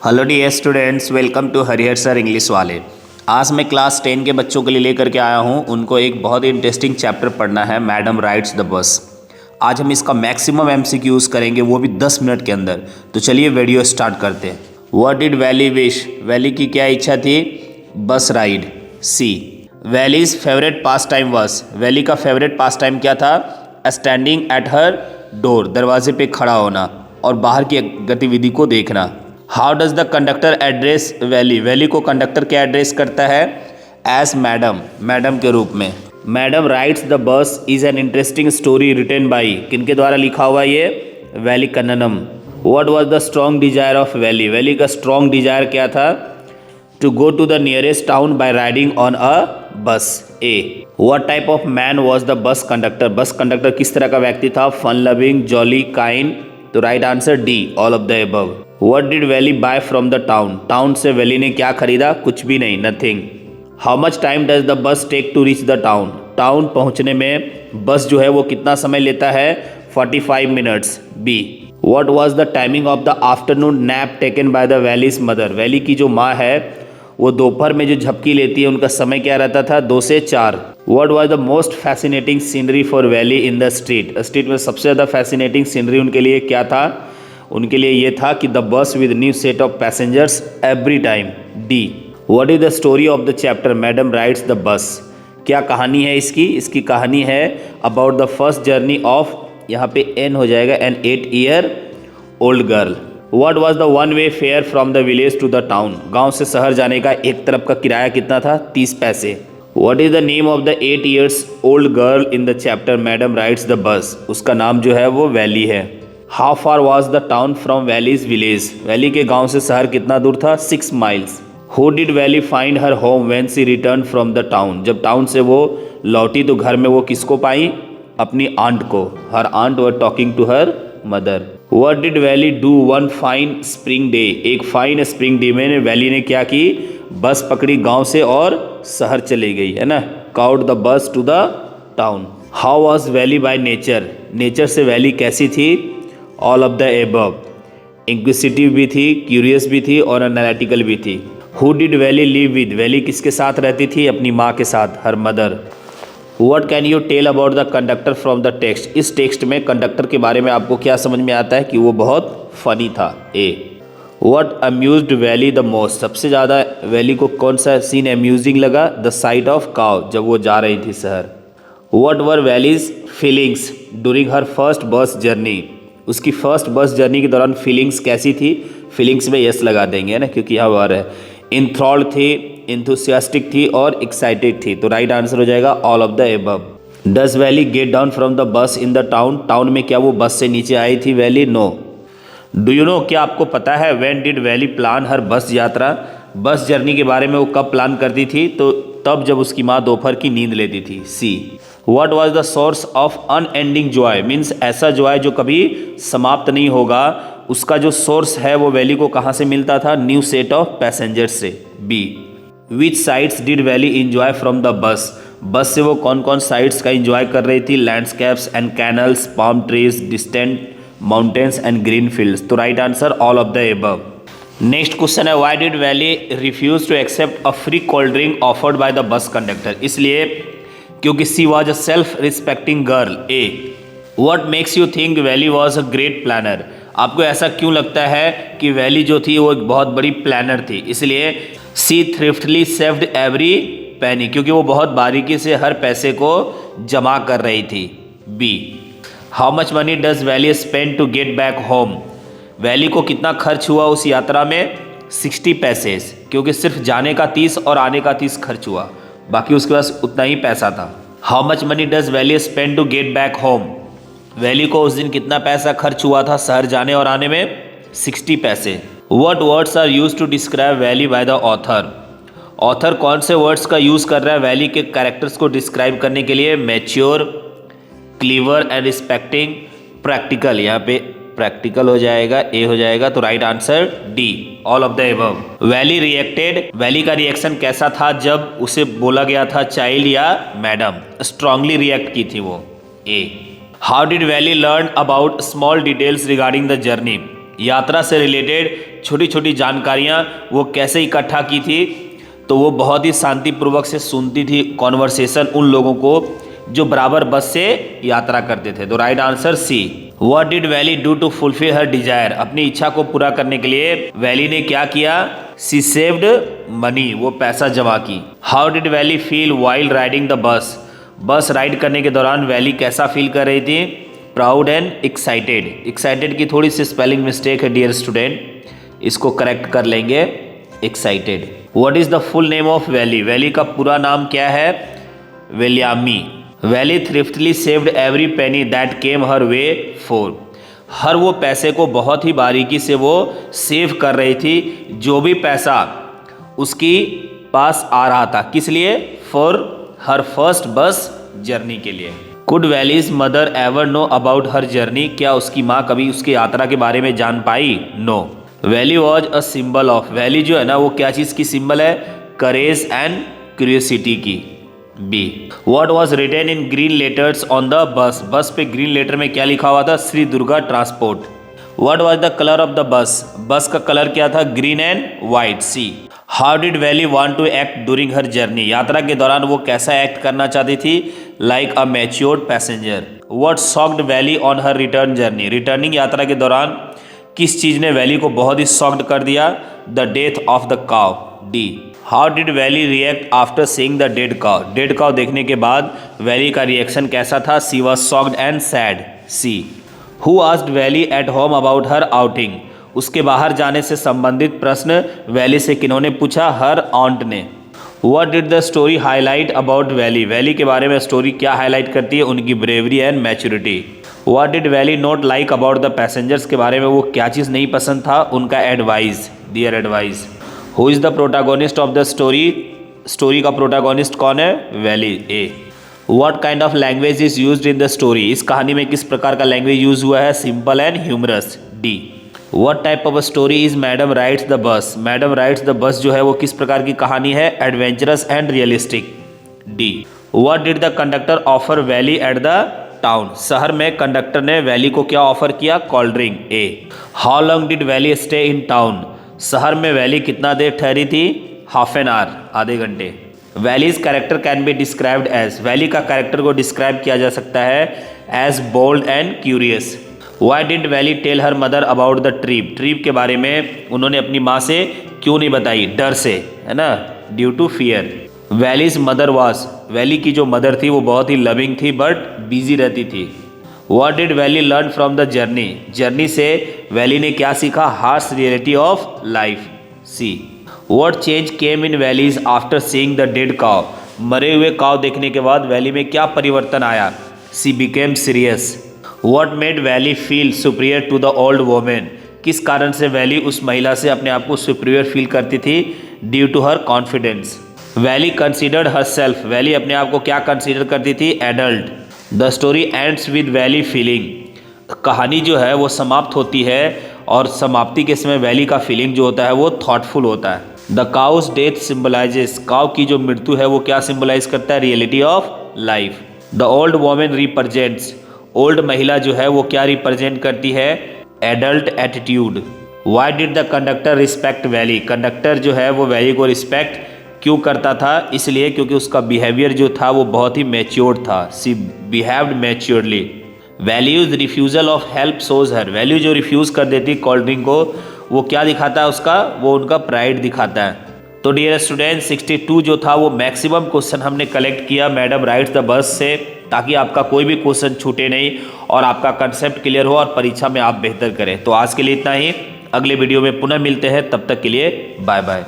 Hello dear students, welcome to Harihar sir English वाले। आज मैं क्लास 10 के बच्चों के लिए लेकर के आया हूँ। उनको एक बहुत ही इंटरेस्टिंग चैप्टर पढ़ना है, मैडम राइड्स द बस। आज हम इसका मैक्सिमम एमसीक्यूज करेंगे, वो भी 10 मिनट के अंदर। तो चलिए वीडियो स्टार्ट करते हैं। What did Valli wish? Valli की क्या इच्छा थी? Bus ride. C Valli's favourite pastime was? Valli का फेवरेट पास टाइम क्या था? स्टैंडिंग एट हर डोर, दरवाजे पे खड़ा होना और बाहर की गतिविधि को देखना। How does the conductor address Valli? Valli को कंडक्टर क्या एड्रेस करता है? एज मैडम, मैडम के रूप में। Madam rides the bus is an interesting story written by, किनके द्वारा लिखा हुआ ये? Valli Kannan. What was the strong desire of Valli? Valli का स्ट्रॉन्ग डिजायर क्या था? To go to the nearest town by riding on a bus. A what type of man was the bus conductor? Bus conductor किस तरह का व्यक्ति था? Fun loving, jolly, kind. तो right answer D, all of the above. What did Valli buy from the town? Town से वैली ने क्या खरीदा? कुछ भी नहीं, nothing. How much time does the bus take to reach the town? Town पहुंचने में बस जो है वो कितना समय लेता है? 45 minutes. Be what was the timing of the afternoon nap taken by the valleys mother? Valley की जो माँ है वो दोपहर में जो झपकी लेती है, उनका समय क्या रहता था? 2 से 4। What was the most fascinating scenery for valley in the street? Street में सबसे ज़्यादा फैसिनेटिंग सीनरी उनके लिए क्या था? उनके लिए ये था कि the bus with new set of passengers every time. D what is the story of the chapter Madam rides the Bus? क्या कहानी है इसकी? इसकी कहानी है about the first journey of, यहाँ पे एन हो जाएगा, an 8 year old girl. What was the one way fare from the village to the town? गांव से शहर जाने का एक तरफ का किराया कितना था? 30 पैसे। What is the name of the 8 years old girl in the chapter Madam rides the बस? उसका नाम जो है वो वैली है। How far was the town from valleys village? Valley के गांव से शहर कितना दूर था? 6 miles. Who did valley find her home when she return from the town? जब टाउन से वो लौटी तो घर में वो किसको पाई? अपनी आंट को। Her aunt were talking to her mother. What did Valli do one fine spring day? एक फाइन स्प्रिंग डे में वैली ने क्या की? बस पकड़ी गांव से और शहर चली गई, है ना। Caught the bus to the town. How was Valli by nature? Nature से वैली कैसी थी? All of the above. Inquisitive भी थी, क्यूरियस भी थी और एनालिटिकल भी थी। Who did Valli live with? Valli किसके साथ रहती थी? अपनी माँ के साथ, her mother. What can you tell about the conductor from the text? इस टेक्स्ट में कंडक्टर के बारे में आपको क्या समझ में आता है? कि वो बहुत फनी था। A what amused Valli the most? सबसे ज़्यादा वैली को कौन सा सीन अम्यूजिंग लगा? द साइट ऑफ काव, जब वो जा रही थी शहर। What were Valli's feelings during her first bus journey? उसकी फर्स्ट बस जर्नी के दौरान फीलिंग्स कैसी थी? फीलिंग्स में यस लगा देंगे, है ना, क्योंकि यहाँ वर है। इंथ्रॉल्ड थी, इंथुसियास्टिक थी और एक्साइटेड थी। तो राइट आंसर हो जाएगा all of the above. Does valley get down from the बस इन द टाउन? टाउन में क्या वो बस से नीचे आई थी Valli? No. Do you know, क्या आपको पता है when did Valli plan her bus यात्रा? बस जर्नी के बारे में वो कब प्लान करती थी? तो तब जब उसकी माँ दोपहर की नींद लेती थी। See what was the source of unending Joy? Means ऐसा जॉय जो कभी समाप्त नहीं होगा, उसका जो सोर्स है वो वैली को कहाँ से मिलता था? न्यू सेट ऑफ पैसेंजर्स से। B which sights did Valli enjoy from the bus? Bus से वो कौन कौन साइट्स का इंजॉय कर रही थी? Landscapes and canals, palm trees, distant mountains and green fields. तो right answer all of the above. Next question है, why did Valli refuse to accept a free cold drink offered by the bus conductor? इसलिए क्योंकि she was a self respecting girl. A what makes you think Valli was a great planner? आपको ऐसा क्यों लगता है कि valley जो थी वो एक बहुत बड़ी प्लानर थी? इसलिए सी थ्रिफ्टली सेव्ड एवरी पैनी, क्योंकि वो बहुत बारीकी से हर पैसे को जमा कर रही थी। B how much money does Valli spend to get back home? Valli को कितना खर्च हुआ उस यात्रा में? 60 पैसे, क्योंकि सिर्फ जाने का 30 और आने का 30 खर्च हुआ, बाकी उसके पास उतना ही पैसा था। How much money does Valli spend to get back home? Valli को उस दिन कितना पैसा खर्च हुआ था शहर जाने और आने में? 60 पैसे। What words are use to describe Valli by the author? Author कौन से वर्ड्स का यूज़ कर रहा है वैली के कैरेक्टर्स को डिस्क्राइब करने के लिए? Mature, clever and respecting, practical. यहाँ पे प्रैक्टिकल हो जाएगा, ए हो जाएगा। तो right answer D, all of the above. Valli reacted, Valli का रिएक्शन कैसा था जब उसे बोला गया था चाइल्ड या मैडम? स्ट्रांगली रिएक्ट की थी वो। A how did Valli learn about small details regarding the journey? यात्रा से रिलेटेड छोटी छोटी जानकारियाँ वो कैसे इकट्ठा की थी, तो वो बहुत ही शांतिपूर्वक से सुनती थी कॉन्वर्सेशन उन लोगों को जो बराबर बस से यात्रा करते थे। तो right answer C. What did Valli do to fulfil her desire, अपनी इच्छा को पूरा करने के लिए वैली ने क्या किया? सी सेव्ड मनी, वो पैसा जमा की। How did valley feel while riding the bus, बस राइड करने के दौरान वैली कैसा फील कर रही थी? Proud and excited. एक्साइटेड की थोड़ी सी स्पेलिंग मिस्टेक है डियर स्टूडेंट, इसको करेक्ट कर लेंगे, excited. What is the full name of Valli, Valli का पूरा नाम क्या है? Valliammai. Valli thriftily saved every penny that came her way for, her वो पैसे को बहुत ही बारीकी से वो सेव कर रही थी, जो भी पैसा उसकी पास आ रहा था, किस लिए? For her first bus journey के लिए। Could valleys mother ever know about her journey, क्या उसकी माँ कभी उसकी यात्रा के बारे में जान पाई? No. Valli was a symbol of, Valli जो है ना वो क्या चीज़ की सिंबल है? करेज एंड क्यूरियोसिटी की। B. What was written in green letters on the bus, bus पे ग्रीन लेटर में क्या लिखा हुआ था? Shri Durga transport. What was the colour of the bus, bus का कलर क्या था? Green and white. C. How did Valli want to act during her journey, यात्रा के दौरान वो कैसा एक्ट करना चाहती थी? Like a matured passenger. What shocked Valli on her return journey, returning यात्रा के दौरान किस चीज़ ने वैली को बहुत ही शॉक्ड कर दिया? The death of the cow. D. How did Valli react after seeing the dead cow, dead cow देखने के बाद वैली का रिएक्शन कैसा था? She was shocked and sad. C. Who asked Valli at home about her outing, उसके बाहर जाने से संबंधित प्रश्न वैली से किन्होंने पूछा? हर ऑन्ट ने। What did the story highlight about valley, valley के बारे में स्टोरी क्या हाईलाइट करती है? उनकी bravery and maturity. What did valley not like about the passengers, के बारे में वो क्या चीज़ नहीं पसंद था? उनका advice, their advice. Who is the protagonist of the story, story का प्रोटागोनिस्ट कौन है? Valli. A. What kind of language is used in the story, इस कहानी में किस प्रकार का लैंग्वेज यूज हुआ है? Simple and humorous. D. What type of story is Madam rides the Bus, Madam rides the Bus जो है वो किस प्रकार की कहानी है? Adventurous and realistic. D. What did the conductor offer Valli at the town, शहर में कंडक्टर ने वैली को क्या ऑफर किया? Cold drink. A. How long did Valli stay in town, शहर में वैली कितना देर ठहरी थी? हाफ एन आवर, आधे घंटे। Valli's character can be described as, Valli का कैरेक्टर को डिस्क्राइब किया जा सकता है as bold and curious. Why did Valli tell her mother about the trip, trip के बारे में उन्होंने अपनी माँ से क्यों नहीं बताई? डर से, है ना, due to fear. Valli's mother was, Valli की जो मदर थी वो बहुत ही लविंग थी बट बिजी रहती थी। What did Valli learn from the journey, journey से वैली ने क्या सीखा? Harsh reality of life. C. What change came in Valli's after seeing the dead cow, मरे हुए काव देखने के बाद वैली में क्या परिवर्तन आया? She became serious. What made Valli feel superior to the old women, किस कारण से वैली उस महिला से अपने आप को सुपीरियर फील करती थी? Due to her confidence. Valli considered herself, Valli अपने आप को क्या कंसिडर करती थी? Adult. The story ends with Valli feeling, कहानी जो है वो समाप्त होती है और समाप्ति के समय वैली का फीलिंग जो होता है वो थॉटफुल होता है। The cow's death symbolises, cow की जो मृत्यु है वो क्या सिंबलाइज करता है? Reality of life. The old women represents, old महिला जो है वो क्या रिप्रेजेंट करती है? Adult attitude. Why did the conductor respect Valli, conductor जो है वो वैली को रिस्पेक्ट क्यों करता था? इसलिए क्योंकि उसका बिहेवियर जो था वो बहुत ही मैच्योर्ड था। She behaved maturedly. Valli's refusal of help shows her, Valli जो रिफ्यूज़ कर देती कोल्ड ड्रिंक को वो क्या दिखाता है उसका? वो उनका प्राइड दिखाता है। तो डियर स्टूडेंट 62 जो था वो मैक्सिमम क्वेश्चन हमने कलेक्ट किया मैडम राइड्स द बस से, ताकि आपका कोई भी क्वेश्चन छूटे नहीं और आपका कंसेप्ट क्लियर हो और परीक्षा में आप बेहतर करें। तो आज के लिए इतना ही, अगले वीडियो में पुनः मिलते हैं, तब तक के लिए बाय बाय।